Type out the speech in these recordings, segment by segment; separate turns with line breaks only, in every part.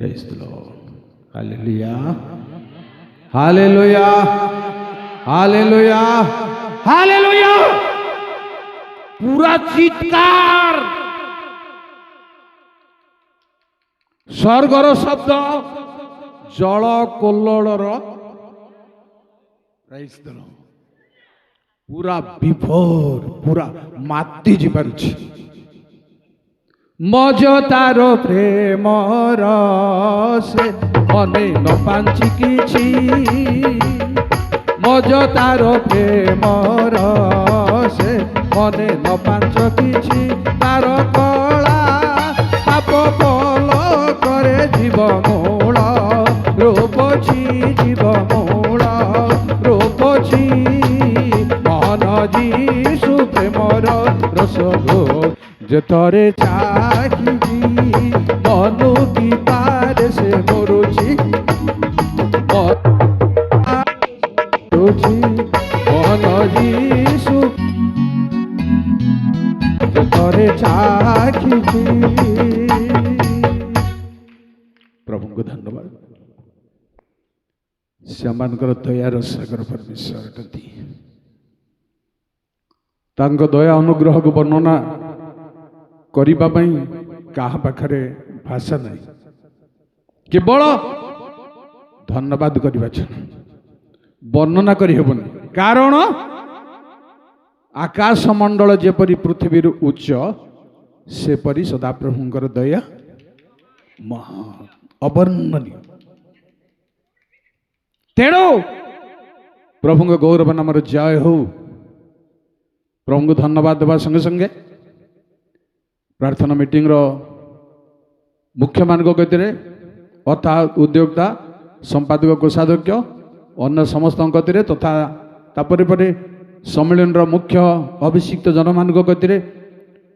Praise the Lord. Hallelujah. Hallelujah. Hallelujah. Hallelujah. पूरा चित्कार स्वर्गर शब्द जल कोल्लर पूरा विभोर पूरा माती जापारुछि मज तार प्रेम से मने न पांची किछि मज तार प्रेम से मने न पांच किछि तार कला पाप पल करे जीव मूल रूपछि जीव मूल रूपछि मन जीशु प्रेमर रसगो जतरे चाखी मनु की पार से मरुची मन जीशु जतरे चाखी प्रभु को धन्यवाद सेमानकर दयार सागर परमेश्वर अटंती तांको दया अनुग्रह को वर्णना करिबा पई काहा पाखरे भाषा नहीं केवल धन्यवाद करिबा छ वर्णना करि हेबनी कारण आकाश मंडल जेपरि पृथ्वी उच्च सेपरि सदाप्रभुंकर दया महान अवर्णनीय तेणु प्रभु गौरव नाम जय हो प्रभु को धन्यवाद देवा संगे संगे प्रार्थना मीटिंग रो मुख्य मान गति अर्थात उद्योक्ता संपादक कोषाध्यक्ष अन्य समस्त गति तथा तापर सम्मेलन रो मुख्य अभिषिक्त जनमान गति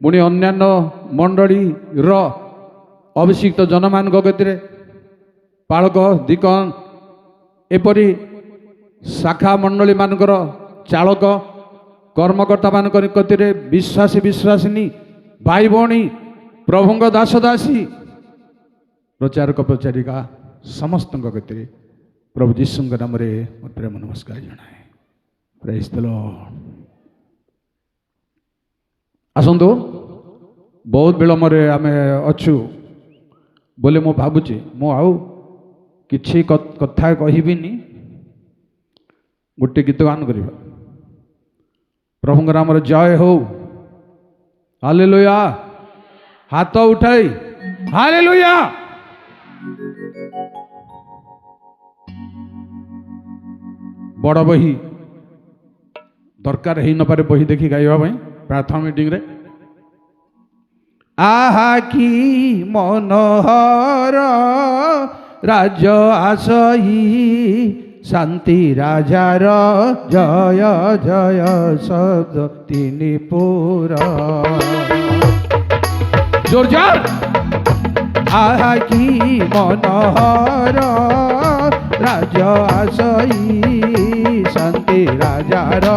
पुणी अन्यान्य मंडली रो अभिषिक्त जनमान गति पालक दिकन एपरी शाखा मंडली मानकर चालक कर्मकर्ता मान गति विश्वासी विश्वासिनी भाई भौणी प्रभुंग दास दासी प्रचारक प्रचारिका समस्त गति प्रभु जीशु नाम प्रेम नमस्कार जनाए प्रेज द लॉर्ड आसतु बहुत विलम्ब आम अच्छु बोले मु भावुची मु आउ किछि कथा कहबिनी गोटे गीत गान करिबा प्रभु नाम जय हो हालेलुया हाथ उठाई हालेलुया बड़ बही दरकार ही न पारे बही देखी गाइबा पई प्रार्थना मीटिंग रे आहा की मनोहर राज आसई शांति राजार जय जय शब्द तीनी पूरा जोर जोर आहा की मनोहर राज आसई शांति राजार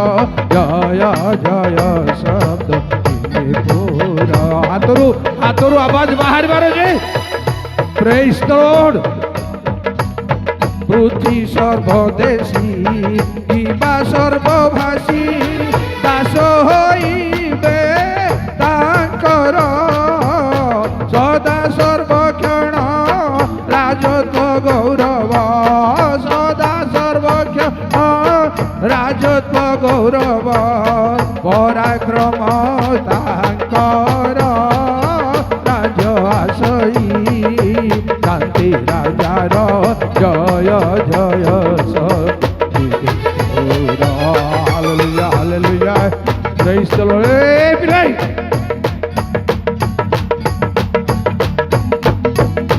जय जय शब्द तीनी पूरा हाथरू आवाज बाहर बारे जे प्रेज द लॉर्ड पृथ्वी सर्वदेशी किबा सर्वभाषी दास होइबे तांकर सदा सर्वक्षण राजत्व गौरव सदा सर्वक्षण राजत्व गौरव पराक्रम तांकर राज आसई शांति राजार जय जय hallelujah hallelujah praise the Lord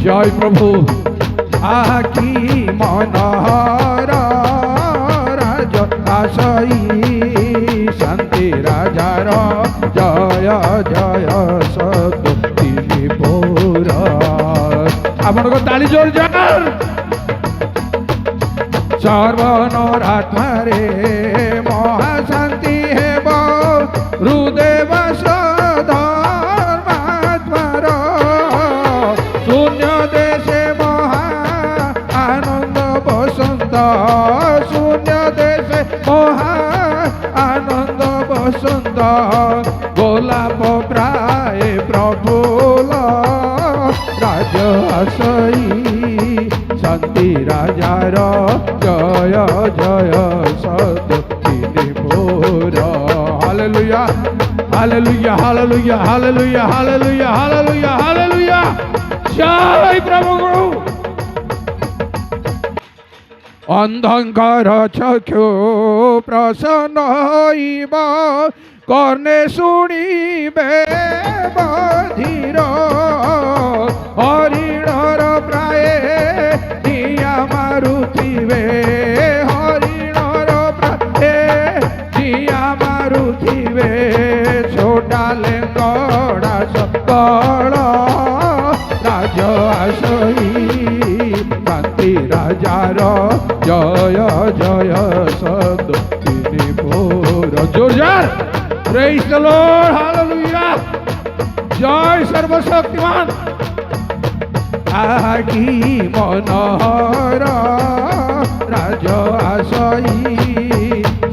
जय प्रभु आकी मनोहर राज आसई शांति राजार जय जय शक्ति पूरा आपण को ताली जोर जोर सर्वनर आत्मा रे महाशांति हेब हृदय धर्मात्मार शून्य देशे महा
আনন্দ বসন্ত গোলাপ প্রায় প্রফুল্ল রাজ আসই শান্তি রাজার জয় জয় সদ পুর। Hallelujah hallelujah hallelujah hallelujah hallelujah hallelujah hallelujah. জয় প্রভু। অন্ধকার চক্ষু প্রসন্ন হইব কর্ণে শুনিবে বধির হরিণর প্রায়ে দিয়া মারুথিবে হরিণর প্রায়ে দিয়া মারুথিবে ছোটালে গড়া সকল রাজ আসই শান্তি রাজার জয় জয় সদ পুর। জোরদার প্রেজ দ্য লর্ড হালেলুয়া। জয় সর্বশক্তিমান। আকি মনোহর রাজ আসই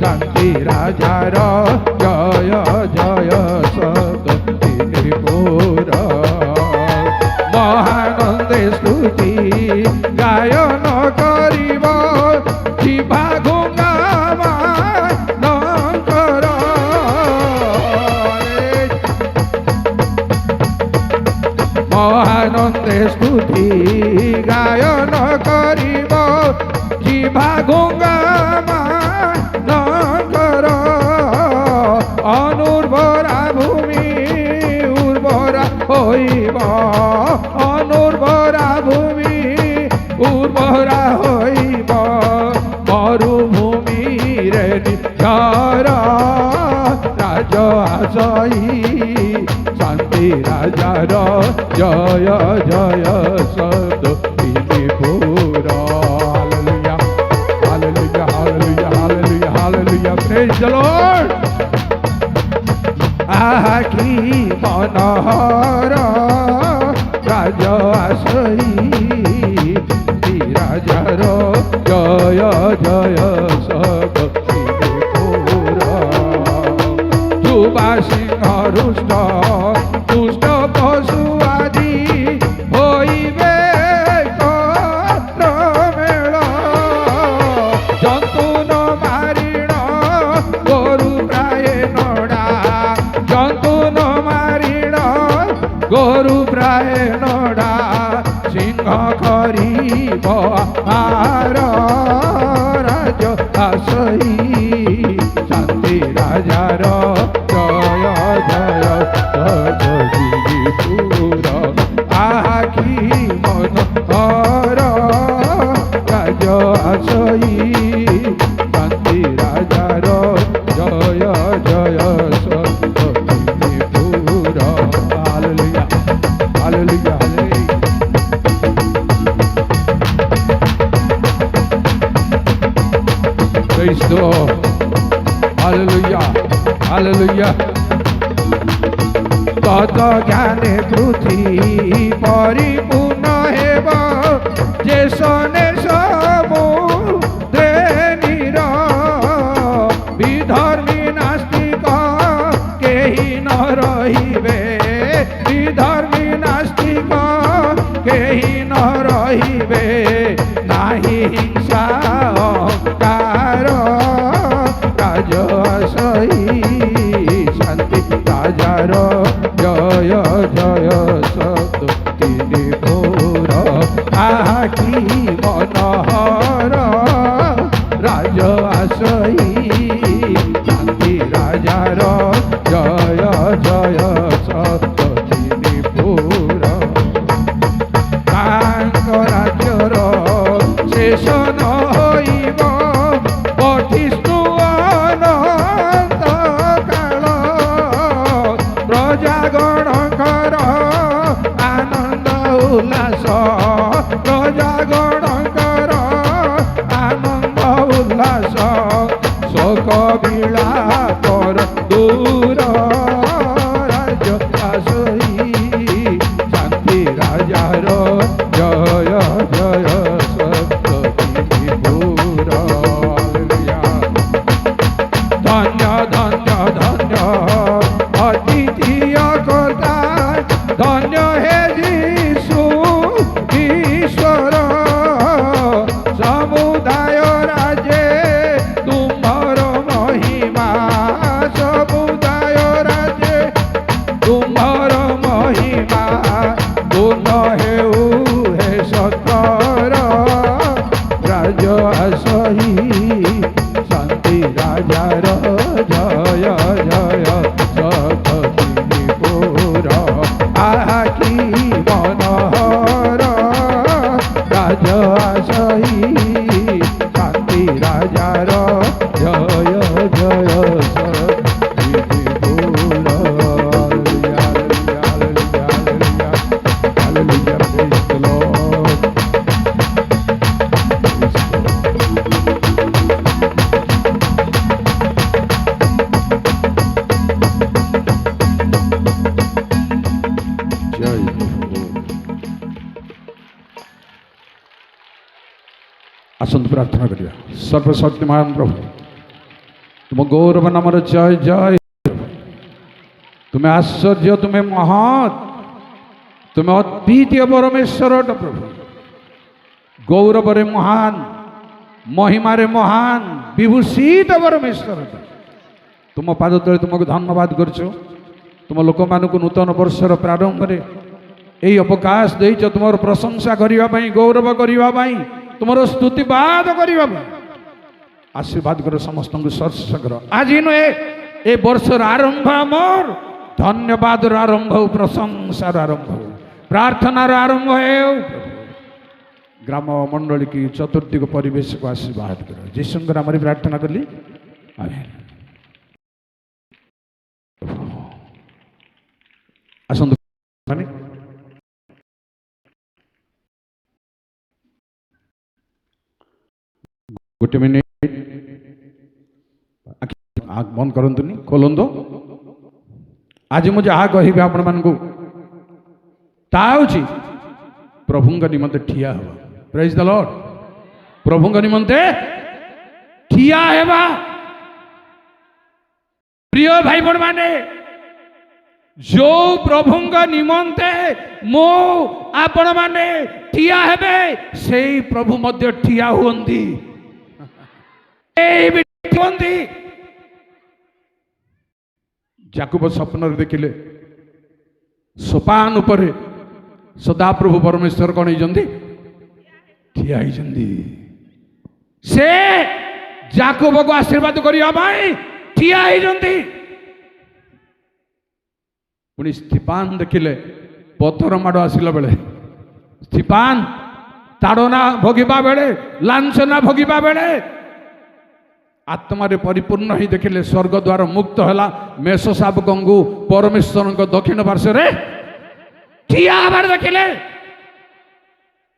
শান্তি রাজার জয় জয় সদ পুর। মহানন্দে স্তুতি গায়ন করিব জিহ্বা গুণগান কর। মহানন্দে স্তুতি গায়ন করিব জিহ্বা গুণগান কর। অনুর্বরা ভূমি উর্বরা হইব অনুর্বরা ভূমি উর্বরা হইব মরুভূমিরে নিঝর রাজ আসই শান্তি রাজার জয় জয় সদ পুর। Hallelujah hallelujah hallelujah hallelujah hallelujah. Praise the Lord. আকি মনোহর রাজ আসই রাজার জয় জয় সদ পুর। যুবা সিংহ রুষ্ট দুষ্ট পশু আদি হইবে মেল জন্তু ন মারিণ গরু প্রায় নড়া জন্তু ন মারিণ গরু প্রায় নড়া সিংহ করিব আর রাজ আসই শান্তি রাজার জয় জয় পুর। আকি মনোহর রাজ আসই শান্তি রাজার জয় জয় পুর। Hallelujah hallelujah Praise the Lord. Hallelujah. Hallelujah. তত জ্ঞানে পৃথিবী পরিপূর্ণ হেব যে সনে সমুদ্রে নীর বিধর্মী নাস্তিক কেহি ন রহিবে বিধর্মী নাস্তিক কেহি ন রহিবে নাহি হিংসা অহংকার রাজ আসই শান্তি রাজার জয় জয় সদ পুর। আকি মনোহর রাজ আসই শান্তি রাজার জয় জয় সদ পুর। তাঙ্ক রাজ্যর শেষ ন হইব বঠিষ্ণু অনন্ত কাল প্রজাগণଙ୍କର আনন্দ উল্লাস প্রজাগণଙ୍କର আনন্দ উল্লাস শোক বিলাপর দূর রাজ আসই শান্তি রাজার জয় জয় সপ্তী পুর। ধন্য
ଆସନ୍ତୁ ପ୍ରାର୍ଥନା କରିବା। ସର୍ବଶକ୍ତିମାନ ପ୍ରଭୁ, ତୁମ ଗୌରବ ନାମର ଜୟ ଜୟ। ତୁମେ ଆଶ୍ଚର୍ଯ୍ୟ, ତୁମେ ମହତ୍, ତୁମେ ଅଦ୍ୱିତୀୟ ପରମେଶ୍ୱର ଅଟ ପ୍ରଭୁ। ଗୌରବରେ ମହାନ, ମହିମାରେ ମହାନ, ବିଭୂଷିତ ପରମେଶ୍ୱର। ତୁମ ପାଦ ତଳେ ତୁମକୁ ଧନ୍ୟବାଦ କରୁଛୁ। ତୁମ ଲୋକମାନଙ୍କୁ ନୂତନ ବର୍ଷର ପ୍ରାରମ୍ଭରେ ଏହି ଅବକାଶ ଦେଇଛ ତୁମର ପ୍ରଶଂସା କରିବା ପାଇଁ, ଗୌରବ କରିବା ପାଇଁ, ତୁମର ସ୍ତୁତିବାଦ କରିବା ପାଇଁ। ଆଶୀର୍ବାଦ କର ସମସ୍ତଙ୍କୁ, ସ୍ପର୍ଶ କର। ଆଜି ନୁହେଁ, ଏ ବର୍ଷର ଆରମ୍ଭ ଆମର ଧନ୍ୟବାଦର ଆରମ୍ଭ ହେଉ, ପ୍ରଶଂସାର ଆରମ୍ଭ ହେଉ, ପ୍ରାର୍ଥନାର ଆରମ୍ଭ ହେଉ। ଗ୍ରାମ ମଣ୍ଡଳୀ କି ଚତୁର୍ଦିଗ ପରିବେଶକୁ ଆଶୀର୍ବାଦ କର। ଯୀଶୁଙ୍କ ନାମରେ ପ୍ରାର୍ଥନା କଲି, ଆମେନ୍। ଆସନ୍ତୁ ମାନେ ଗୋଟେ ମିନିଟ୍ ବନ୍ଦ କରନ୍ତୁନି, ଖୋଲନ୍ତୁ। ଆଜି ମୁଁ ଯାହା କହିବି ଆପଣମାନଙ୍କୁ ତାହା ହେଉଛି ପ୍ରଭୁଙ୍କ ନିମନ୍ତେ ଠିଆ ହେବା। ପ୍ରେଜ୍ ଦ ଲର୍ଡ। ପ୍ରଭୁଙ୍କ ନିମନ୍ତେ ଠିଆ ହେବା। ପ୍ରିୟ ଭାଇ ଭଉଣୀ ମାନେ, ଯୋଉ ପ୍ରଭୁଙ୍କ ନିମନ୍ତେ ମୁଁ ଆପଣ ମାନେ ଠିଆ ହେବେ, ସେଇ ପ୍ରଭୁ ମଧ୍ୟ ଠିଆ ହୁଅନ୍ତି। ଯାକୁବ ସ୍ୱପ୍ନରେ ଦେଖିଲେ ସୋପାନ ଉପରେ ସଦାପ୍ରଭୁ ପରମେଶ୍ୱର କ'ଣ ହେଇଛନ୍ତି? ଠିଆ ହେଇଛନ୍ତି। ସେ ଯାକୁବକୁ ଆଶୀର୍ବାଦ କରିବା ପାଇଁ ଠିଆ ହେଇଛନ୍ତି। ପୁଣି ସ୍ତିଫାନ ଦେଖିଲେ ପଥର ମାଡ଼ ଆସିଲା ବେଳେ, ସ୍ତିଫାନ ତାଡ଼ନା ଭୋଗିବା ବେଳେ, ଲାଞ୍ଛନା ଭୋଗିବା ବେଳେ ଆତ୍ମାରେ ପରିପୂର୍ଣ୍ଣ ହେଇ ଦେଖିଲେ ସ୍ୱର୍ଗ ଦ୍ୱାର ମୁକ୍ତ ହେଲା। ମେଷ ଶାବକଙ୍କୁ ପରମେଶ୍ୱରଙ୍କ ଦକ୍ଷିଣ ପାର୍ଶ୍ୱରେ ଠିଆ ହେବାର ଦେଖିଲେ।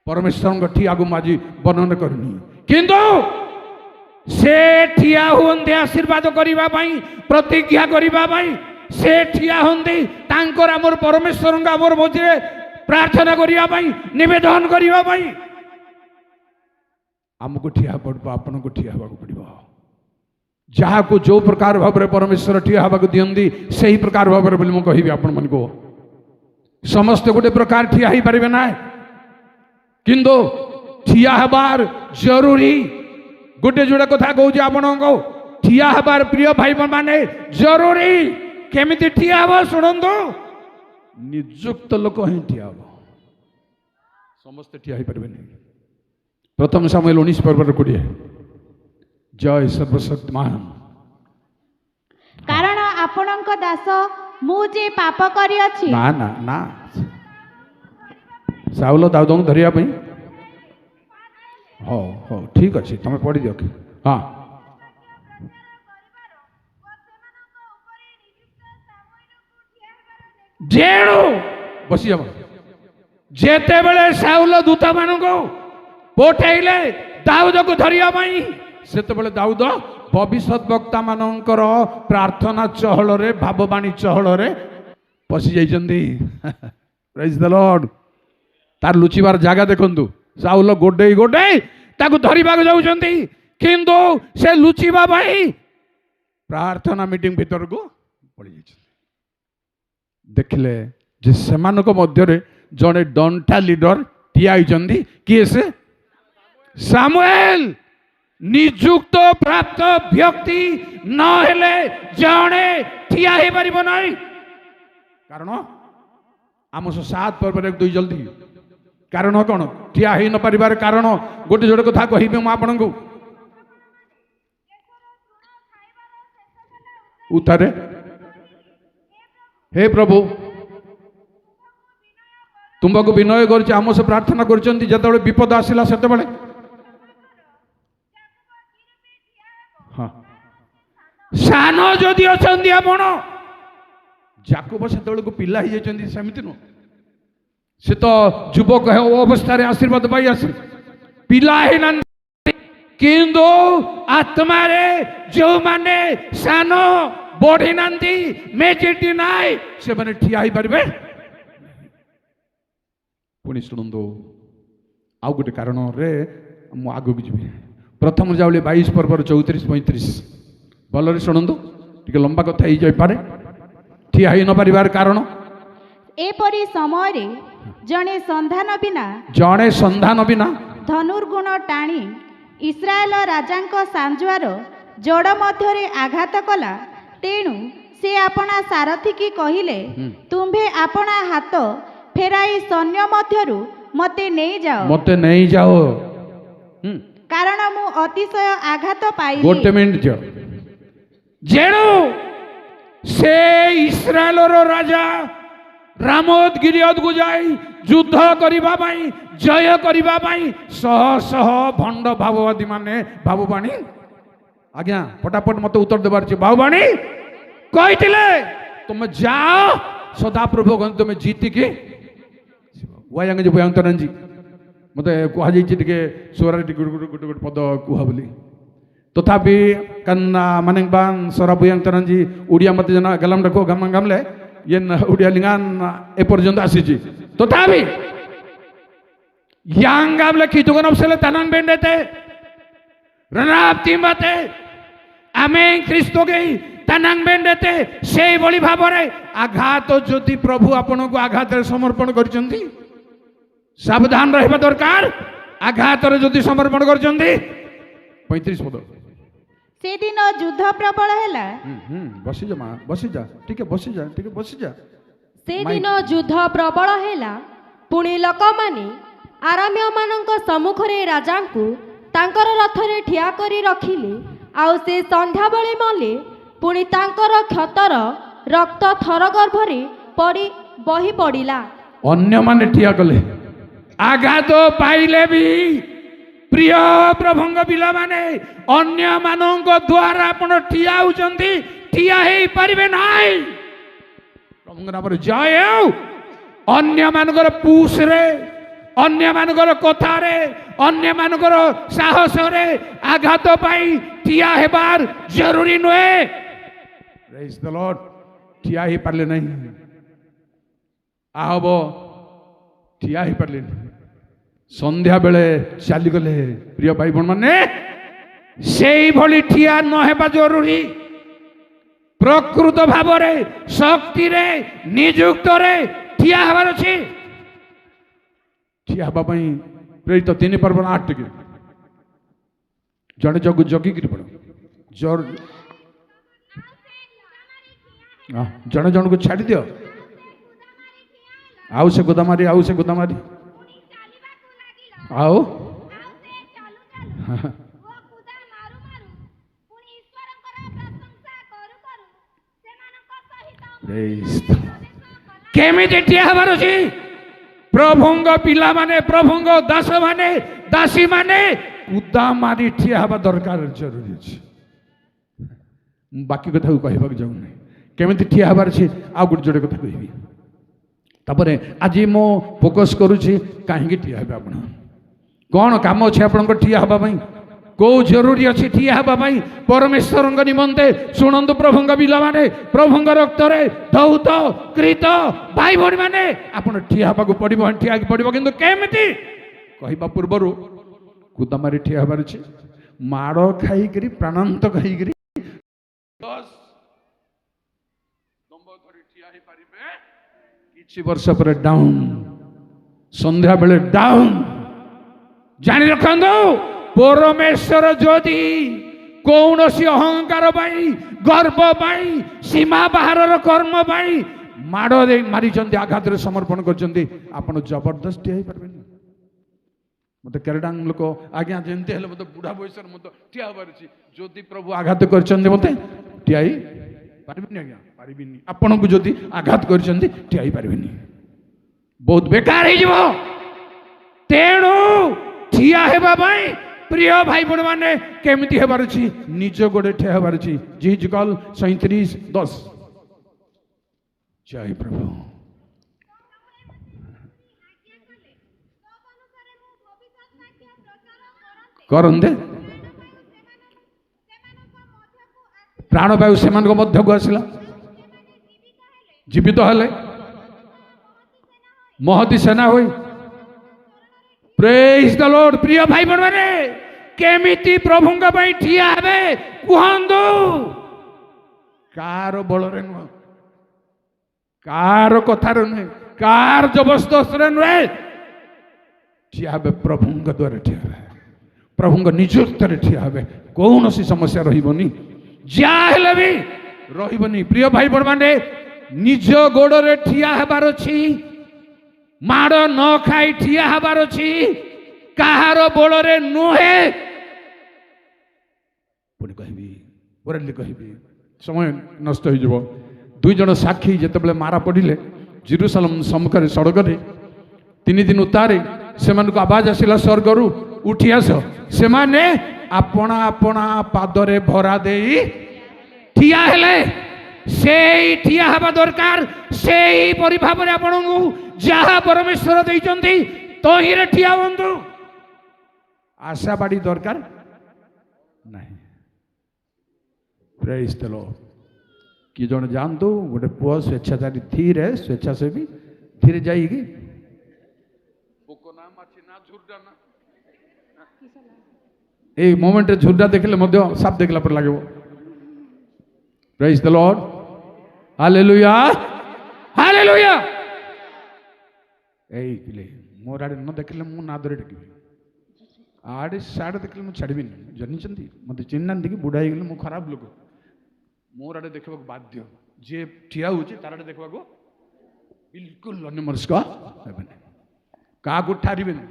ପରମେଶ୍ୱରଙ୍କ ଠିଆକୁ ମୁଁ ଆଜି ବର୍ଣ୍ଣନା କରିନି, କିନ୍ତୁ ସେ ଠିଆ ହୁଅନ୍ତି ଆଶୀର୍ବାଦ କରିବା ପାଇଁ, ପ୍ରତିଜ୍ଞା କରିବା ପାଇଁ। ସେ ଠିଆ ହୁଅନ୍ତି ତାଙ୍କର ଆମର ପରମେଶ୍ୱରଙ୍କ ଆମର ମଝିରେ ପ୍ରାର୍ଥନା କରିବା ପାଇଁ, ନିବେଦନ କରିବା ପାଇଁ। ଆମକୁ ଠିଆ ପଡ଼ିବ, ଆପଣଙ୍କୁ ଠିଆ ହେବାକୁ ପଡ଼ିବ। ଯାହାକୁ ଯେଉଁ ପ୍ରକାର ଭାବରେ ପରମେଶ୍ୱର ଠିଆ ହେବାକୁ ଦିଅନ୍ତି ସେହି ପ୍ରକାର ଭାବରେ ବୋଲି ମୁଁ କହିବି ଆପଣମାନଙ୍କୁ। ସମସ୍ତେ ଗୋଟେ ପ୍ରକାର ଠିଆ ହେଇପାରିବେ ନାହିଁ, କିନ୍ତୁ ଠିଆ ହେବାର ଜରୁରୀ। ଗୋଟେ ଯୋଡ଼େ କଥା କହୁଛି ଆପଣଙ୍କୁ, ଠିଆ ହେବାର ପ୍ରିୟ ଭାଇ ମାନେ ଜରୁରୀ। କେମିତି ଠିଆ ହେବ ଶୁଣନ୍ତୁ। ନିଯୁକ୍ତ ଲୋକ ହିଁ ଠିଆ ହେବ, ସମସ୍ତେ ଠିଆ ହେଇପାରିବେନି। ପ୍ରଥମ ସାମୁଏଲ 19:20। ଜୟ ସର୍ବଶକ୍ତିମାନ।
କାରଣ ଆପଣଙ୍କ ଦାସ ମୁଁ ଯେ ପାପ କରିଅଛି।
ନା ନା ନା, ସାଉଲ ଦାଉଦଙ୍କୁ ଧରିବା ପାଇଁ। ହଉ ହଉ ଠିକ ଅଛି, ତମେ ପଢିଦିଅ। ହଁ, ଯେଣୁ ବସିଯାଅ। ଯେତେବେଳେ ସାଉଲ ଦୂତମାନଙ୍କୁ ପଠେଇଲେ ଦାଉଦକୁ ଧରିବା ପାଇଁ, ସେତେବେଳେ ଦାଉଦ ଭବିଷ୍ୟତ ବକ୍ତା ମାନଙ୍କର ପ୍ରାର୍ଥନା ଚହଳରେ, ଭାବବାଣୀ ଚହଳରେ ପଶି ଯାଇଛନ୍ତି। ପ୍ରେଜ୍ ଦ ଲର୍ଡ। ତାର ଲୁଚିବାର ଜାଗା ଦେଖନ୍ତୁ। ସାଉଲ ଗୋଡେଇ ଗୋଡେଇ ତାକୁ ଧରିବାକୁ ଯାଉଛନ୍ତି, କିନ୍ତୁ ସେ ଲୁଚିବା ପାଇଁ ପ୍ରାର୍ଥନା ମିଟିଂ ଭିତରକୁ ପଳେଇ ଯାଇଛନ୍ତି। ଦେଖିଲେ ଯେ ସେମାନଙ୍କ ମଧ୍ୟରେ ଜଣେ ଡଣ୍ଟା ଲିଡର ଠିଆ ହେଇଛନ୍ତି। କିଏ ସେ? ସାମୁଏଲ। ନିଯୁକ୍ତ ପ୍ରାପ୍ତ ବ୍ୟକ୍ତି ନହେଲେ ଜଣେ ଠିଆ ହେଇପାରିବ ନାହିଁ। କାରଣ ଆମ 7:2 ଜଲ୍ଦି। କାରଣ କ'ଣ? ଠିଆ ହେଇ ନ ପାରିବାର କାରଣ ଗୋଟେ ଯୋଡ଼େ କଥା କହିବି ମୁଁ ଆପଣଙ୍କୁ। ଉତ୍ତରେ ହେ ପ୍ରଭୁ, ତୁମକୁ ବିନୟ କରୁଛି। ଆମ ସେ ପ୍ରାର୍ଥନା କରୁଛନ୍ତି ଯେତେବେଳେ ବିପଦ ଆସିଲା ସେତେବେଳେ। ହଁ, ସାନ ଯଦି ଅଛନ୍ତି ଆପଣ, ଯାକୁବ ସେତେବେଳକୁ ପିଲା ହେଇଯାଇଛନ୍ତି ସେମିତି ନୁହଁ। ସେ ତ ଯୁବକ ଅବସ୍ଥାରେ ଆଶୀର୍ବାଦ ପାଇ ଆସି ପିଲା ହେଇନାହାନ୍ତି, କିନ୍ତୁ ଆତ୍ମାରେ ଯେଉଁମାନେ ସାନ, ବଢି ନାହାନ୍ତି, ମେଚୁରିଟି ନାହିଁ, ସେମାନେ ଠିଆ ହେଇପାରିବେ। ପୁଣି ଶୁଣନ୍ତୁ, ଆଉ ଗୋଟେ କାରଣରେ ମୁଁ ଆଗକୁ ଯିବି। ପ୍ରଥମ ଯାଉଳି 22 ପର୍ବର 34-35 ଭଲରେ ଶୁଣନ୍ତୁ, ଟିକେ ଲମ୍ବା କଥା ହେଇଯାଇପାରେ। ଠିଆ ହେଇ ନ ପାରିବାର କାରଣ,
ଏପରି ସମୟରେ
ଜଣେ ସନ୍ଧାନ ବିନା
ଧନୁର୍ଗୁଣ ଟାଣି ଇସ୍ରାଏଲ ରାଜାଙ୍କ ସାଞ୍ଜୁଆର ଯୋଡ଼ ମଧ୍ୟରେ ଆଘାତ କଲା। ତେଣୁ ସେ ଆପଣା ସାରଥୀକି କହିଲେ, ତୁମ୍ଭେ ଆପଣା ହାତ ଫେରାଇ ସୈନ୍ୟ ମଧ୍ୟରୁ ମୋତେ ନେଇଯାଅ, କାରଣ ମୁଁ ଅତିଶୟ ଆଘାତ ପାଇଲି।
ଗୋଟେ ମିନିଟ୍ ଝିଅ। ଯେଣୁ ସେ ଇସ୍ରାଏଲର ରାଜା ରାମୋତ ଗିଲିୟଦକୁ ଯାଇ ଯୁଦ୍ଧ କରିବା ପାଇଁ, ଜୟ କରିବା ପାଇଁ ଶହ ଶହ ଭଣ୍ଡ ଭାବବାଦୀ ମାନେ, ଭାବବାଣୀ, ଆଜ୍ଞା ଫଟାଫଟ ମତେ ଉତ୍ତର ଦେବାର ଅଛି, ଭାବବାଣୀ କହିଥିଲେ ତୁମେ ଯାଅ ସଦାପ୍ରଭୁ ତୁମେ ଜିତିକି ୱାୟାଙ୍ଗ ଭୟନ୍ତରଞ୍ଜି ମତେ କୁହାଯାଇଛି ଟିକେ ସ୍ୱରରେ ଟିକେ ଗୋଟେ ଗୋଟେ ପଦ କୁହ ବୋଲି। ତଥାପି କାନ୍ନା ମାନେ ବାନ୍ ସରା ଭୟନ୍ତରଞ୍ଜି ଓଡ଼ିଆ ମତେ ଜନା ଗଲାମ ଦେଖೋ ଗାମଲେ ये उड़िया लिंगान एपर्यंत आसीची। तथापि यांगाबले कितुगन अपसले तनांग बेंडेते रनाब तिंबाते आमे ख्रिस्तो गई तनांग बेंडेते सेई बळी भाबरे आघात जदि प्रभु आपन को आघात समर्पण करचंती, सावधान रहबा दरकार। आघात रे जदि समर्पण करचंती 35 पद।
सेदिन युद्ध प्रबल हैला।
बसी जा मां, बसी जा, ठीक है बसी जा, ठीक है बसी जा।
सेदिन युद्ध प्रबल हैला। पुणी लोक माने आराम्य मानक सम्मुख रे राजा को तांकर रथ रे ठिया करी रखिले। आउ से संध्या बेले मले। पुणी तांकर क्षतर रक्त थर गर्भरे पड़ी बही पड़िला।
अन्य माने ठिया कले, आघात पाइले भी प्रिय प्रभुंग पिला माने अन्य मानक द्वारा आपण ठिया होचंती, ठिया हे परिबे नाही। प्रभुंग नाम रे जय हो। अन्य मानकर पुष रे, अन्य मानकर कथा रे, अन्य मानकर साहस रे आघात पाई ठिया हेबार जरूरी नहे। Praise the Lord. ठिया हे पारले नहीं, आहबो ठिया हे पारले नहीं। संध्या बेले चली गले प्रिय भाई बहन माने, से भली ठिया न हेबा जरूरी। प्रकृत भाव रे, शक्ति रे, नियुक्त रे ठिया हबार अछि। ठिया हबा पई प्रेरित 3 पर्व 8 टिके जने जग जगी कि पड़ जर जने जन को छाड़ी दियो। आउ से गोदामारी, आउ से गोदामारी, आओ केमिति ठिया हबार अछि। प्रभुंग पिला माने, प्रभुंग दास माने, दासी माने कुदा मारी ठिया हबा दरकार जरूरी अछि। बाकी कथा कहबाक जाऊ नै, केमिति ठिया हबार अछि। आ गुड जोडे कथा कहबी। तापरे आज मो फोकस करूछि काहे कि ठिया हेबा आपण, कौन काम अच्छे आप ठिया हवा कौ जरूरी अच्छी ठिया हवा परमेश्वर निमंते। शुणु प्रभुंग पिला माने, प्रभुंग रक्त रे धौत कृत भाई भणी माने आप ठिया हवा पड़ो, ठिया पड़ो। किंतु केमिति कहवा पूर्वर कुदामारी ठिया हबार अछि। माड़ खाई प्राणांत खाई किछि वर्ष पर डाउन, संध्या बेले डाउन। जानी रखंदो परमेश्वर जदि कौन सी अहंकार पाई, गर्व पाई, सीमा बाहर कर्म पाई माड़ दे मारी आघात रे समर्पण करचंदी, आपण जबरदस्त ठिया पारबे। मते केरडांग लोक आज्ञा जेंते हेले मते बुढ़ा बयसर मते ठिया हबार अछि। जदि प्रभु आघात करचंदी मते ठिया पारबेनी। आज्ञा पारबेनी। आपण को जदि आघात करचंदी ठिया पारबेनी, बहुत बेकार हो जिवो। तेणु ठिया हेबा भाई प्रिय भाई बहन माने केमिति हेबार अछि, निज गोड़े ठिया हेबार अछि। जिजकल 37:10। जय प्रभु। करंदे प्राणवायु से मध्य को आसला, जीवित हेले महती सेना होई प्रेज द लॉर्ड। प्रिय भाई बहन माने केमिति प्रभुंग पई ठिया हेबे कुहंदो। कार बलरे नुह, कार कथार नुहे, कार जबरदस्ती नुहे, ठिया हेबे प्रभुंग द्वारा ठिया हेबे, प्रभुंग निजुक्तर ठिया हेबे। कौन सी समस्या रहिबनी, जा हेले भी रहिबनी। प्रिय भाई बहन माने निज गोड़े ठिया हेबार अछि, माड़ न खाई ठिया हेबार अछि, काहार बलरे नुहे। पुणी कहबी ओरली कहबी समय नष्ट हो जिवो। दुई जन साक्षी जेतेबेले मारा पड़िले जेरुसलम सम्मुखरे सड़करे 3 दिन उतारे सेमानकु आवाज आसिला स्वर्गरु उठी आस। सेमाने आपणा आपणा पादरे भरा देई ठिया हेले। सेई ठिया हेबा दरकार। सेई परि भाबरे आपणकु जहा परमेश्वर दैचंती तहिरे ठिया हुंतु। आशा बाड़ी दरकार नहीं। Praise the Lord. कि जन जानतु गोटे पुआ स्वेच्छाचारी धीरे स्वेच्छासेवी धीरे जाइगी ए मोमेंट झुर्डा देखले मध्य साप देखला पर लागबो। Praise the lord. Hallelujah hallelujah. एई पिले मोर आडे न देखले मु नादरे डकिबी, आड़े साड़े देखले मु छाड़बिनी। जानिचंती मते चिन्नांती कि बुढ़ा हो गले मु खराब लोक, मोर आडे देखबाक बाध्य। जे ठिया होची तार आडे देखबाक बिल्कुल अन्यमनस्क हेबेनी, काकु ठारिबेनी।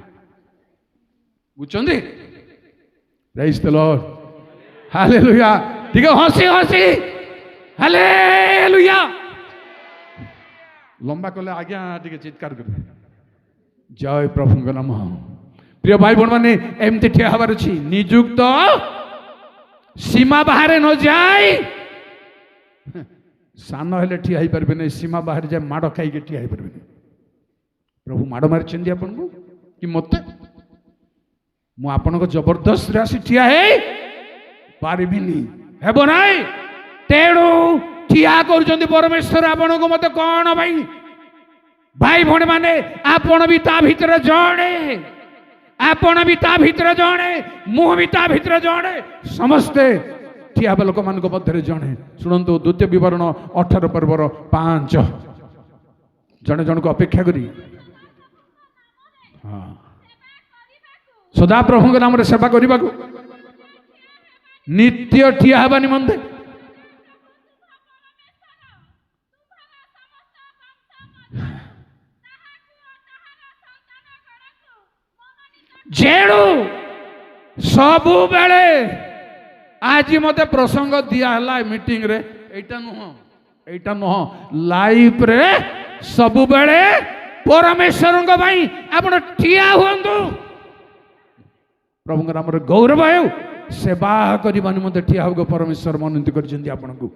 बुझचंती? Praise the lord. हालेलुया। ठीक है, हसी हसी हालेलुया। लंबा कले आज्ञा टिके चित्कार करबे। जय प्रभुଙ୍କ नाम। प्रिय भाई बहन माने एमती ठिया हबार अछि, नियुक्त सीमा बाहर न जाए। सान हेले ठिया ही परबे नै, सीमा बाहर जाए माड़ खाई के ठिया ही परबे नै। प्रभु माड़ मारि चंदी आपन को कि मते मु आपन को जबरदस्त राशि ठिया हे पारिबिनी हेबो नै। तेणु ठिया करूचंदी परमेश्वर आपन को मते कोन भाई भाई भण माने आपण भी ता भीतर जणे, आपण भी ता भीतर जणे, मु भी ता भीतर जणे, समस्ते ठिया लोक मान मध्य जणे। शुणु द्वितीय विवरण 18 पर्वर 5 जने जन को अपेक्षा करी सदा प्रभु के नाम रे सेवा करने को नित्य ठिया हवा निमंते जेणु सबु बेले आज मते प्रसंग दिया हला मीटिंग रे एटा नुह लाइफ रे सबु बेले परमेश्वर भाई आपण ठिया हुंतु। प्रभु नाम रे गौरव हो सेवा करबा निमंते ठिया हो परमेश्वर मनोनीत करजंती। आपण को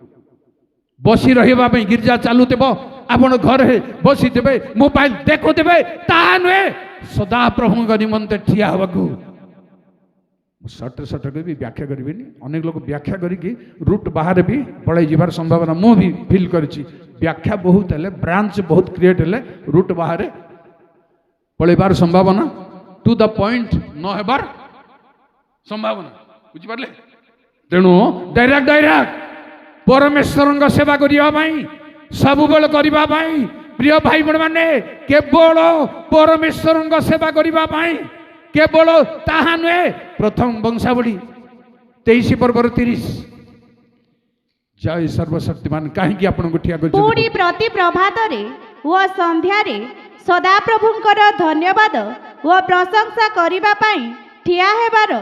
बसी रहिबा पई गिरजा चालुतेबो, आपण घरे बसी देबे, मोबाइल देखुतेबे, ताहा नुहे सदा प्रभु निमंते ठिया हबाकू। सट भी व्याख्या करी। अनेक लोग व्याख्या करके रूट बाहर भी पड़े जीवार संभावना मु भी फिल करी। व्याख्या बहुत है, ब्रांच बहुत क्रिएट है, रूट बाहर पड़ेबार संभावना टू द पॉइंट न हेबार संभावना बुझिपारे। तेणु डायरेक्ट डायरेक्ट परमेश्वर सेवा करने सब बेल करने प्रिय भाई बहन मैंने केवल परमेश्वर सेवा करने केवल ताहा नुहे। प्रथम वंशावली 23 पर्वर 30 जय सर्वशक्तिमान कहीं आपन ठिया
पुणी प्रति प्रभात व संध्या सदा प्रभुंकर धन्यवाद व प्रशंसा करिबा पई ठिया हेबार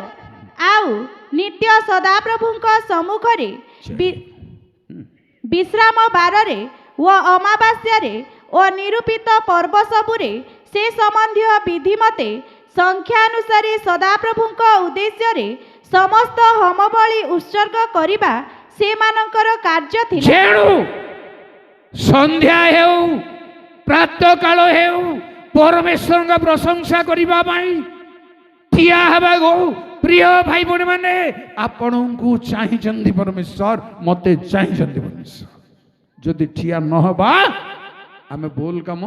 आउ नित्य सदा प्रभुंक सम्मुखरे विश्राम बार व अमावास्या व निरूपित पर्व सबुरे से संबंधी विधि मते संख्यानुसारी सदा प्रभुंक उद्देश्य रे समस्त होमबली उत्सर्ग करिबा से मानकर कार्य थिला।
जेणु संध्या हेउ प्रातः काल हेउ परमेश्वर का प्रशंसा करिबा पई ठिया हेबा गो। प्रिय भाई बहन माने आपन को चाहिचंदी परमेश्वर, मते चाहिचंदी परमेश्वर। जदि ठिया न हबा आमे बोल काम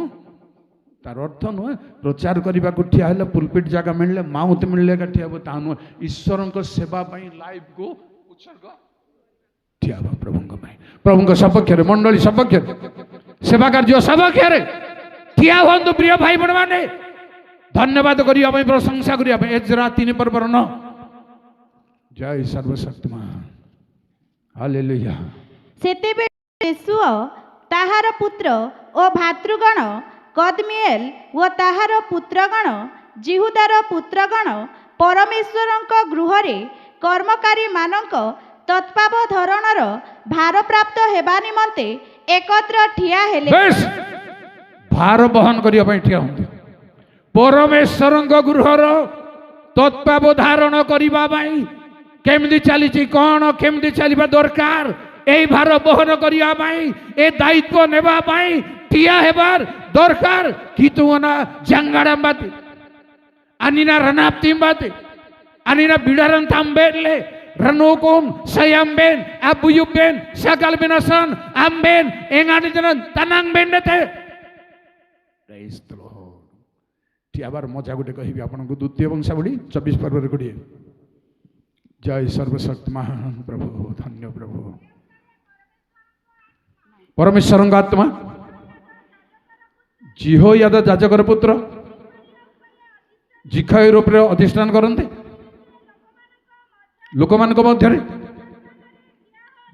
तार अर्थ नुहे प्रचार करने को ठिया है पुलपिट जगह मिलले माउथ मिलले का ठिया ता नुहे ईश्वर सेवा लाइफ को उत्सर्ग ठिया प्रभु सपक्ष मंडली सपक्ष सेवा कार्य सपक्ष ठिया हूँ प्रिय भाई बण मैंने धन्यवाद करने प्रशंसा करने एजरा 3 पर्वर 9 जय सर्वशक्तिमान हालेलुया।
सेतेबेले यीशु ताहार पुत्र ओ भातृगण कदमिएल व ताहार पुत्रगण जिहुदार पुत्रगण परमेश्वरଙ୍କ गृहरे कर्मकारी मानक तत्पावधारणर भारप्राप्त हेबा निमंते एकत्र ठिया हेले।
भार बहन करने ठिया हूँ परमेश्वरଙ୍କ गृहर तत्पावधारण करने केमती चली कौन केमती चलवा दरकार यही भार बहन करने ए दायित्व नेबाई ठिया हेबार दरकार कि तुना जंगाड़ा बात आनीना रनाप्तिम बात आनीना बिडारन थाम्बेले रनोकुम सयाम्बेन अबुयुबेन सकल बिनासन आम्बेन एंगानी जनन तनांगबेन देते प्रेज द लॉर्ड। ठियाबार मजा गोटे कहबी आपनको द्वितीय वंशावली 24 पर्व 20 जय सर्वशक्तिमान प्रभु धन्य प्रभु परमेश्वर आत्मा जिहोयादा जाजकर पुत्र जिखाई रूप में अधिष्ठान करते लोक मान मध्य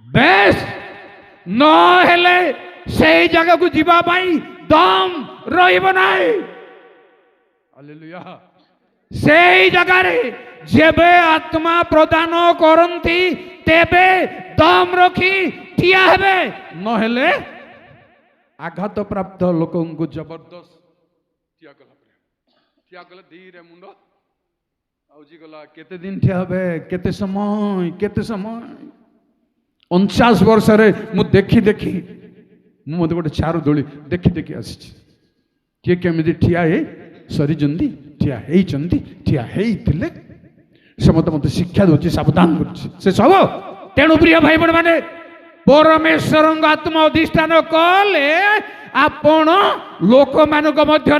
बेस न हेले से जगह को जीवाई दम रहा से जगार जेबे आत्मा प्रदान करती तेबे दम रखी ठिया हेबे नहेले आघात प्राप्त लोक जबरदस्त ठिया कले धीरे मुंड आउजीगला केते दिन ठिया हेबे केते समय 49 वर्ष रे मु देखी देखी मत गोटे चार दोली देखी देखी आसी किए केमिति ठिया हे सरी जंदी ठिया हे चंदी ठिया हे थिले से मत शिक्षा दूसरी सावधान कर सब तेणु प्रिय भाई बण मैंने परमेश्वर आत्मा अधिष्ठान कले आपण लोक मानक मध्य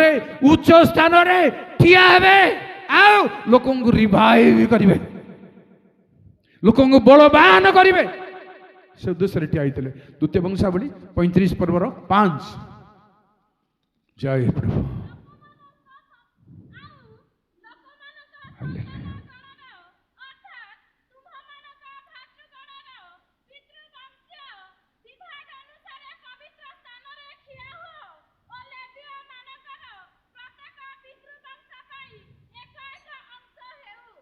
उच्च स्थान रे ठिया हेबे आउ लोक रिवाइव करिवे लोक बलवान करिवे से उद्देश्य ठिया होते द्वितीय वंशावली 35 पर्वर 5 जय प्रभु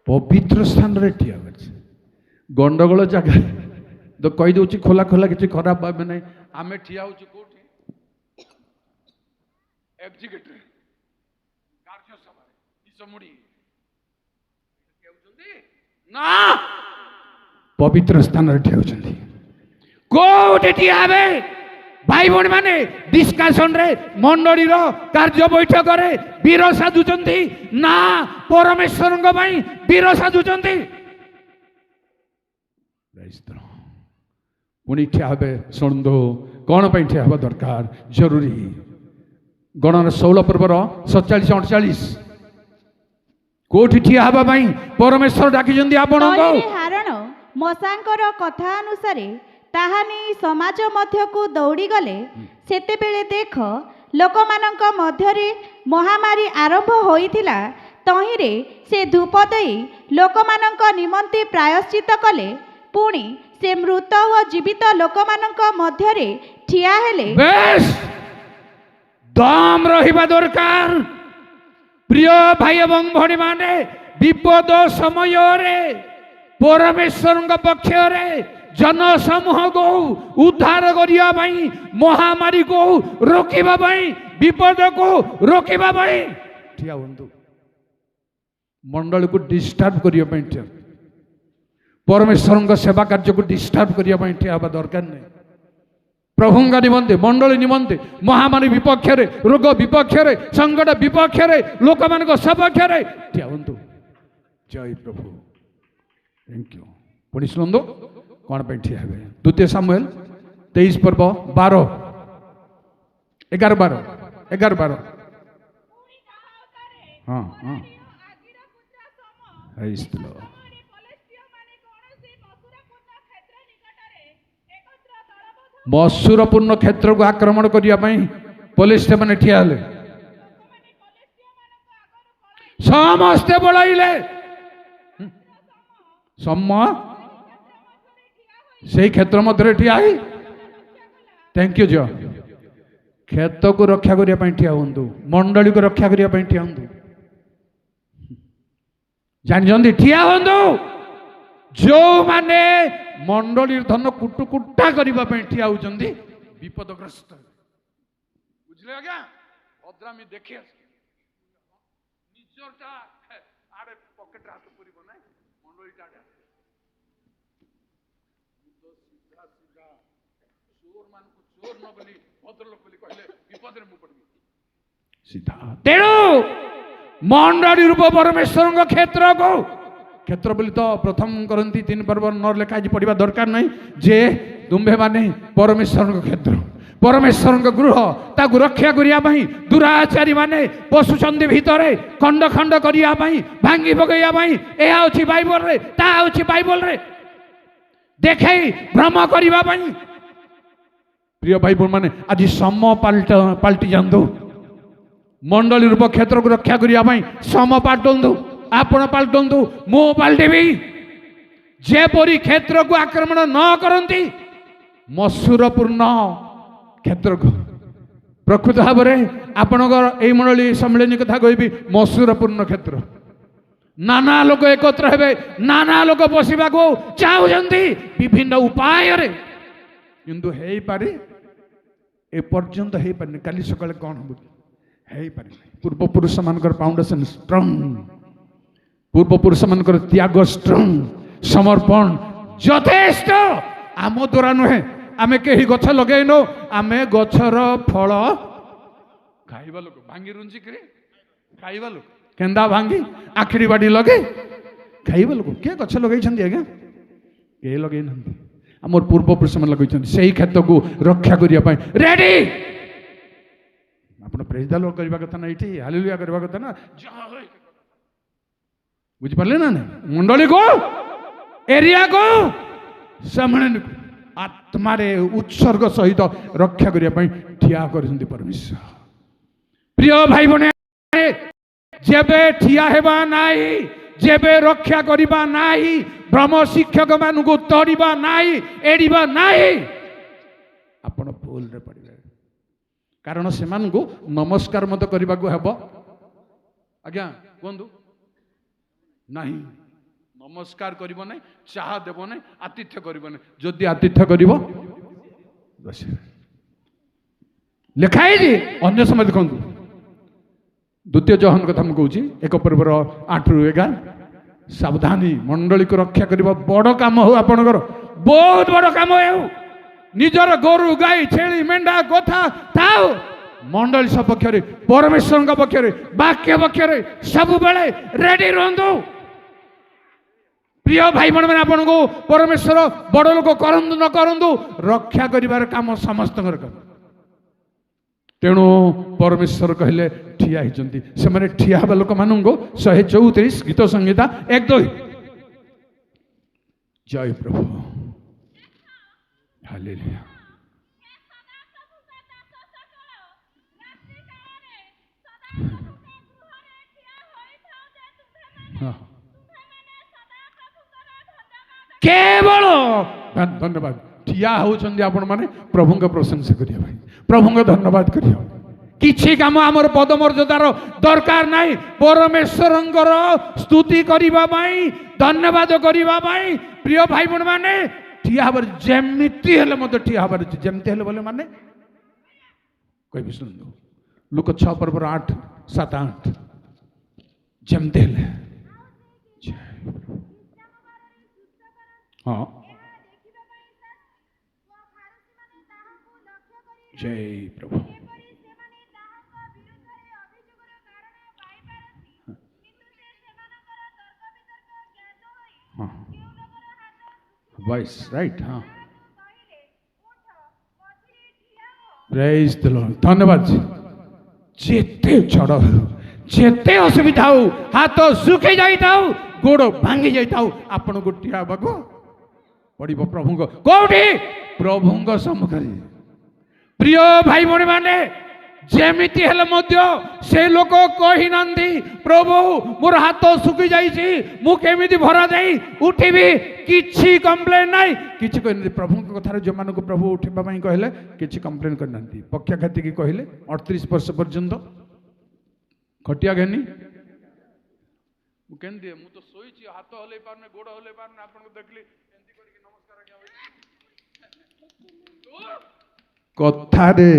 पवित्र स्थान रे ठिया गंडगोल जगह तो कही दूसरी खोला खोला किसी खराब भाव ना आम ठिया हो पवित्र स्थान रे ठिया होचंदी कोठे ठिया हेबे भाई भौणी माने डिस्कशन रे मंडली रो कार्य बैठक रे वीर साधुचंदी ना परमेश्वर वीर साधुचंदी पुणी ठिया हेबे शुणु कौन पर ठिया हेबा दरकार जरूरी गणन 16 पर्वर 47 48 कोठी ठिया हेबा परमेश्वर डाकिचंदी आपनको
हारण मसांकर कथा अनुसार ताहा नहीं समाज मध्य को दौड़ी गले सेतेबेले देख लोक मानक मध्यरे महामारी आरंभ होइथिला तहिरे से धूप देई लोक मानक निमंते प्रायश्चित कले पुणी से मृत व जीवित लोक मानक मध्यरे ठिया हेले
बेस दम रहिबा दरकार प्रिय भाई एवं भणी माने विपद समय रे परमेश्वर पक्ष रे जनसमूह को उद्धार करने महामारी को रोकवा विपद को रोकवा ठिया हूँ मंडल को डिस्टर्ब करने परमेश्वर सेवा कार्य को डिस्टर्ब करने ठिया हवा दरकार नहीं प्रभुंगा निमंते मंडली निमंते महामारी विपक्ष रोग विपक्ष संकट विपक्ष लोक मान सपक्ष ठिया हूँ जय प्रभु थैंक यू पुणी शुणु कौन पर ठिया हे द्वितीय सामुएल 23 पर्व 12 11 12 11 12 ହଁ ହଁ ହେଇଥିଲା ମସୁରପୂର୍ଣ୍ଣ କ୍ଷେତ୍ରକୁ ଆକ୍ରମଣ କରିବା ପାଇଁ ପୋଲିସ ସେମାନେ ଠିଆ ହେଲେ ସମସ୍ତେ ପଳାଇଲେ ସେଇ କ୍ଷେତ୍ର ମଧ୍ୟରେ ଠିଆ ହେଇ ଥ୍ୟାଙ୍କ ୟୁ ଝିଅ କ୍ଷେତ୍ରକୁ ରକ୍ଷା କରିବା ପାଇଁ ଠିଆ ହୁଅନ୍ତୁ ମଣ୍ଡଳୀକୁ ରକ୍ଷା କରିବା ପାଇଁ ଠିଆ ହୁଅନ୍ତୁ ଜାଣିଛନ୍ତି ଠିଆ ହୁଅନ୍ତୁ ଯେଉଁମାନେ ମଣ୍ଡଳୀର ଧନ କୁଟୁକୁଟା କରିବା ପାଇଁ ଠିଆ ହେଉଛନ୍ତି ବିପଦଗ୍ରସ୍ତ ବୁଝିଲେ ଆଜ୍ଞା ଅଦ୍ରାମୀ ଦେଖି ଆସ ନିଜରଟା ଆଡେ ପକେଟରେ ହାତ ପୁରିବ ନାହିଁ ମଣ୍ଡଳୀଟା ସିଧା ସିଧା ଚୋର ମାନଙ୍କୁ ଚୋର ନ ବୋଲି ଭଦ୍ରଲୋକ ବୋଲି କହିଲେ ବିପଦରେ ମୁଁ ପଡ଼ିବି ସିଧା ତେଣୁ ମଣ୍ଡଳୀ ରୂପ ପରମେଶ୍ୱରଙ୍କ କ୍ଷେତ୍ରକୁ କ୍ଷେତ୍ର ବୋଲି ତ ପ୍ରଥମ କରନ୍ତି 3 ପର୍ବ 9 ଲେଖା ଆଜି ପଢ଼ିବା ଦରକାର ନାହିଁ ଯେ ତୁମ୍ଭେମାନେ ପରମେଶ୍ୱରଙ୍କ କ୍ଷେତ୍ର ପରମେଶ୍ୱରଙ୍କ ଗୃହ ତାକୁ ରକ୍ଷା କରିବା ପାଇଁ ଦୁରାଚାରୀ ମାନେ ପଶୁଛନ୍ତି ଭିତରେ ଖଣ୍ଡ ଖଣ୍ଡ କରିବା ପାଇଁ ଭାଙ୍ଗି ପକାଇବା ପାଇଁ ଏହା ଅଛି ବାଇବଲରେ ତାହା ଅଛି ବାଇବଲରେ ଦେଖେଇ ଭ୍ରମ କରିବା ପାଇଁ ପ୍ରିୟ ଭାଇ ଭଉଣୀମାନେ ଆଜି ସମ ପାଲଟି ଯାଆନ୍ତୁ ମଣ୍ଡଳୀ ରୂପ କ୍ଷେତ୍ରକୁ ରକ୍ଷା କରିବା ପାଇଁ ସମ ପାଲଟନ୍ତୁ ଆପଣ ପାଲଟନ୍ତୁ ମୁଁ ପାଲଟିବି ଯେପରି କ୍ଷେତ୍ରକୁ ଆକ୍ରମଣ ନ କରନ୍ତି ମସୁରପୂର୍ଣ୍ଣ କ୍ଷେତ୍ରକୁ ପ୍ରକୃତ ଭାବରେ ଆପଣଙ୍କର ଏଇ ମଣ୍ଡଳୀ ସମ୍ମିଳନୀ କଥା କହିବି ମସୁରପୂର୍ଣ୍ଣ କ୍ଷେତ୍ର ନାନା ଲୋକ ଏକତ୍ର ହେବେ ନାନା ଲୋକ ବସିବାକୁ ଚାହୁଁଛନ୍ତି ବିଭିନ୍ନ ଉପାୟରେ କିନ୍ତୁ ହେଇପାରେ ଏପର୍ଯ୍ୟନ୍ତ ହେଇପାରିନି କାଲି ସକାଳେ କ'ଣ ହବ ହେଇପାରିନି ପୂର୍ବପୁରୁଷ ମାନଙ୍କର ଫାଉଣ୍ଡେସନ ଷ୍ଟ୍ରଙ୍ଗ ପୂର୍ବପୁରୁଷ ମାନଙ୍କର ତ୍ୟାଗ ଷ୍ଟ୍ରଙ୍ଗ ସମର୍ପଣ ଯଥେଷ୍ଟ ଆମ ଦ୍ୱାରା ନୁହେଁ ଆମେ କେହି ଗଛ ଲଗେଇନୁ ଆମେ ଗଛର ଫଳ ଖାଇବା ଲୋକ ଭାଙ୍ଗି ରୁଞ୍ଚିକିରି ଖାଇବା ଲୋକ କେନ୍ଦା ଭାଙ୍ଗି ଆଖିଡ଼ି ବାଡ଼ି ଲଗେଇ ଖାଇବା ଲୋକ କିଏ ଗଛ ଲଗେଇଛନ୍ତି ଆଜ୍ଞା କେହି ଲଗେଇନାହାନ୍ତି ଆମର ପୂର୍ବପୁରୁଷମାନେ ଲଗେଇଛନ୍ତି ସେଇ କ୍ଷେତ୍ରକୁ ରକ୍ଷା କରିବା ପାଇଁ ରେଡି ଆପଣ ପ୍ରେଜ ଦ ଲର୍ଡ କରିବା କଥା ନା ଏଇଠି ହାଲେଲୁୟା କରିବା କଥା ନା ବୁଝିପାରିଲେ ନା ମଣ୍ଡଳୀକୁ ଏରିଆକୁ ସମ୍ମିଳନୀକୁ ଆତ୍ମାରେ ଉତ୍ସର୍ଗ ସହିତ ରକ୍ଷା କରିବା ପାଇଁ ଠିଆ କରିଛନ୍ତି ପରମେଶ୍ୱର ପ୍ରିୟ ଭାଇ ଭଉଣୀ ଯେବେ ଠିଆ ହେବା ନାହିଁ ଯେବେ ରକ୍ଷା କରିବା ନାହିଁ ଭ୍ରମ ଶିକ୍ଷକ ମାନଙ୍କୁ ତଡ଼ିବା ନାହିଁ ଏଡ଼ିବା ନାହିଁ ଆପଣ ଭୁଲରେ ପଡ଼ିବେ କାରଣ ସେମାନଙ୍କୁ ନମସ୍କାର ମଧ୍ୟ କରିବାକୁ ହେବ ଆଜ୍ଞା କୁହନ୍ତୁ ନାହିଁ ନମସ୍କାର କରିବ ନାହିଁ ଚାହା ଦେବ ନାହିଁ ଆତିଥ୍ୟ କରିବ ନାହିଁ ଯଦି ଆତିଥ୍ୟ କରିବ ଲେଖା ହେଇଛି ଅନ୍ୟ ସମୟ ଦେଖନ୍ତୁ ଦ୍ୱିତୀୟ ଯୋହାନ କଥା ମୁଁ କହୁଛି 1 ପର୍ବର 8ରୁ 11 ସାବଧାନୀ ମଣ୍ଡଳୀକୁ ରକ୍ଷା କରିବା ବଡ଼ କାମ ହଉ ଆପଣଙ୍କର ବହୁତ ବଡ଼ କାମ ହେଉ ନିଜର ଗୋରୁ ଗାଈ ଛେଳି ମେଣ୍ଢା କଥା ଥାଉ ମଣ୍ଡଳୀ ସପକ୍ଷରେ ପରମେଶ୍ୱରଙ୍କ ପକ୍ଷରେ ବାକ୍ୟ ପକ୍ଷରେ ସବୁବେଳେ ରେଡି ରୁହନ୍ତୁ ପ୍ରିୟ ଭାଇ ଭଉଣୀମାନେ ଆପଣଙ୍କୁ ପରମେଶ୍ୱର ବଡ଼ ଲୋକ କରନ୍ତୁ ନ କରନ୍ତୁ ରକ୍ଷା କରିବାର କାମ ସମସ୍ତଙ୍କର କାମ ତେଣୁ ପରମେଶ୍ୱର କହିଲେ ଠିଆ ହେଇଛନ୍ତି ସେମାନେ ଠିଆ ହେବା ଲୋକମାନଙ୍କୁ 134 ଗୀତ ସଂହିତା 1-2 ଜୟ ପ୍ରଭୁ ହାଲେଲୁୟା କେବଳ ଧନ୍ୟବାଦ ଠିଆ ହେଉଛନ୍ତି ଆପଣମାନେ ପ୍ରଭୁଙ୍କ ପ୍ରଶଂସା କରିବା ପାଇଁ ପ୍ରଭୁଙ୍କ ଧନ୍ୟବାଦ କରିବା କିଛି କାମ ଆମର ପଦମର୍ଯ୍ୟାଦାର ଦରକାର ନାହିଁ ପରମେଶ୍ୱରଙ୍କର ସ୍ତୁତି କରିବା ପାଇଁ ଧନ୍ୟବାଦ କରିବା ପାଇଁ ପ୍ରିୟ ଭାଇ ଭଉଣୀମାନେ ଠିଆ ହେବାର ଯେମିତି ହେଲେ ମଧ୍ୟ ଠିଆ ହେବାର ଅଛି ଯେମିତି ହେଲେ ବୋଲେ ମାନେ କହିବି ଶୁଣନ୍ତୁ ଲୁକ 6 ପର୍ବର 8-7-8 ଯେମିତି ହେଲେ ହଁ ଜୟ ପ୍ରଭୁ voice right हाँ praise the Lord धन्यवाद जेते झड़ हो जेते असुविधा हो हाथ सुखी जाई गोड़ भांगी जाई आपण गोटिया बागो पड़िबो प्रभु कोठी प्रभु सम्मुख प्रिय भाई भणी माने जेमिति हेले मध्य से लोक कही नांदी प्रभु मोर हाथ सुखी जाइछि मु केमिति भरा जाई उठिबी किछि कंप्लेन नाही किछि कहन प्रभु कथा जो मान को प्रभु उठिबा पई कहले किछि कंप्लेन कर नांदी पक्षाघाती की कहले 38 वर्ष पर्यंत खटिया घेनी मु केन दिए मु तो सोईछि हाथ हले पारने गोड़ हले पारने आपन को देखली एंती करके नमस्कार आज्ञा कथा रे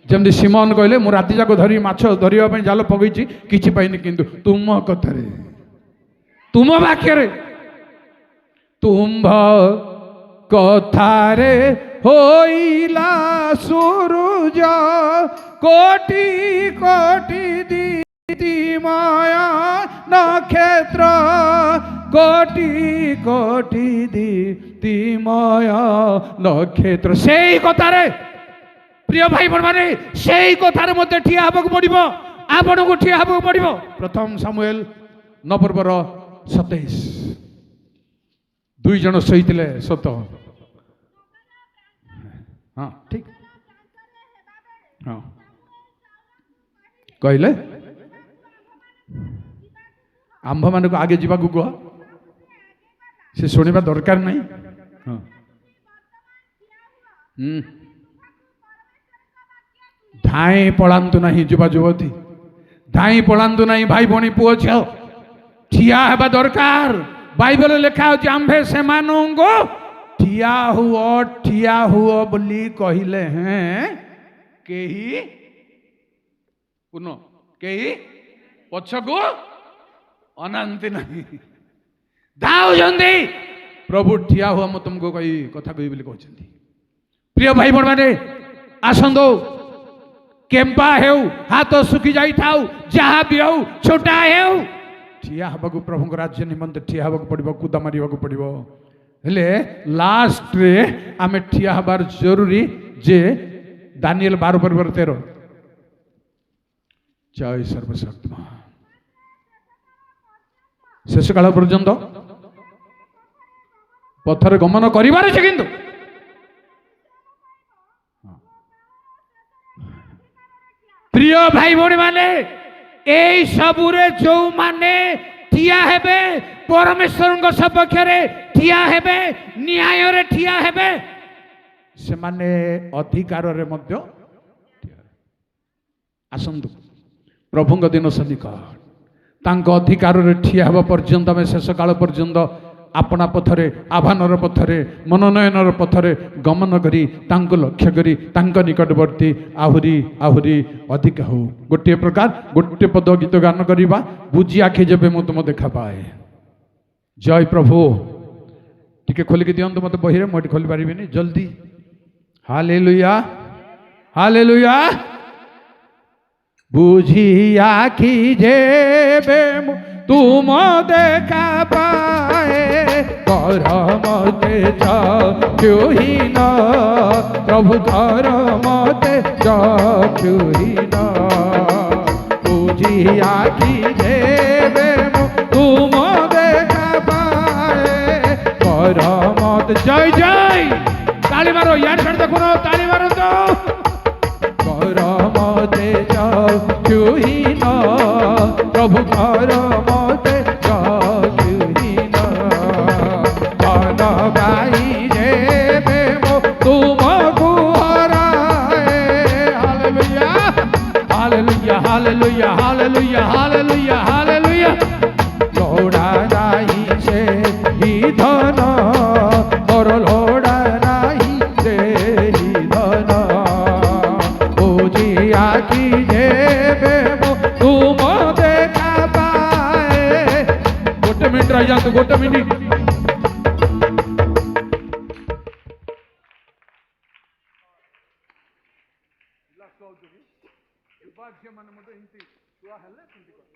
जमती सिमन कहले मु राति जाक धरी माछ धरिया जाल पगैछि किछि पाइनि किंतु तुम कथारे तुम वाक्य तुम कथारे होइला सूरज कोटि कोटि दीति माया नक्षत्र कोटि कोटि दीति माया नक्षत्र सेई कथारे प्रिय भाई माने से कथार मध्य ठिया हबक पड़ो आपण को ठिया हबक पड़ो प्रथम सामुएल 9 पर्वर 27 दुई जन सहीते सत हाँ ठीक हाँ कहले आंभ मान को आगे जावा कह से शुणा दरकार नहीं हाँ धाई पलांतु नहीं युवा युवती धाई पलांतु नहीं भाई भणी पुओ झियो ठिया हेबा दरकार बाइबल लेखा होची आंभे से मानुंगो ठिया हुओ बोली कहिले हैं केही पुनो केही पछको अनंती नहीं दाऊ जंदी प्रभु ठिया हुआ मु तुमको कही कथा कही बोली कहछंती प्रिय भाई भणी माने आसंदो केम्पा हेउ हाथ सुखी जाई थाउ जहाँ भी हो छोटा हेउ ठिया हबकु प्रभु राज्य निमंत ठिया हबकु पड़िबो कुदा मारिबकु पड़िबो हेले लास्ट रे आमे ठिया हबार जरूरी जे दानिएल 12 पर्वर 13 जय सर्वशक्तिमान शेष काल पर्यंत पथर गमन करिबार छै किंतु प्रिय भाई भणी माने एई सबुरे जो माने ठिया हेबे परमेश्वर सपक्ष रे ठिया हेबे न्याय रे ठिया हेबे से माने अधिकार रे मध्य आसंतु प्रभु दिन सन्निकट तांको अधिकार रे ठिया हेबा पर्यंत में शेष काल पर्यंत अपना पथरे आह्वानर पथरे मनोनयनर पथरे गमन करी तांको लक्ष्य करी तांको निकटवर्ती आहुरी आहुरी अधिक हो गोटे प्रकार गोटे पद गीत गान करिबा बुझी आखि जेबे मु तुम देखा पाए जय प्रभु टिके खोलिक दियंतु मते बहिरे मोटी खोली पारिबेनी जल्दी हालेलुया हालेलुया बुझी आखि जेबे मु तुम देखा पाए कर मते क्यों ही न प्रभु कर मते क्यों ही न बुझी आखि जेबे तुम देखा पाए कर मत जय जय ताली मारो यार छड़ देखो ना ताली मारो तो कर मते क्यों ही न प्रभु कर मते क्यों ही न मन गाई जेबे मो तुम गुहराए hallelujah hallelujah hallelujah hallelujah hallelujah hallelujah लोड़ा नहीं से ही धन और लोड़ा नहीं से ही धन बुझी आखि जेबे मो तुम देखा पाए गोटे मिनिट रही जातु गोटे मिनिट ମାନେ ମତେ ଏମିତି ଛୁଆ ହେଲେ ସେମିତି କର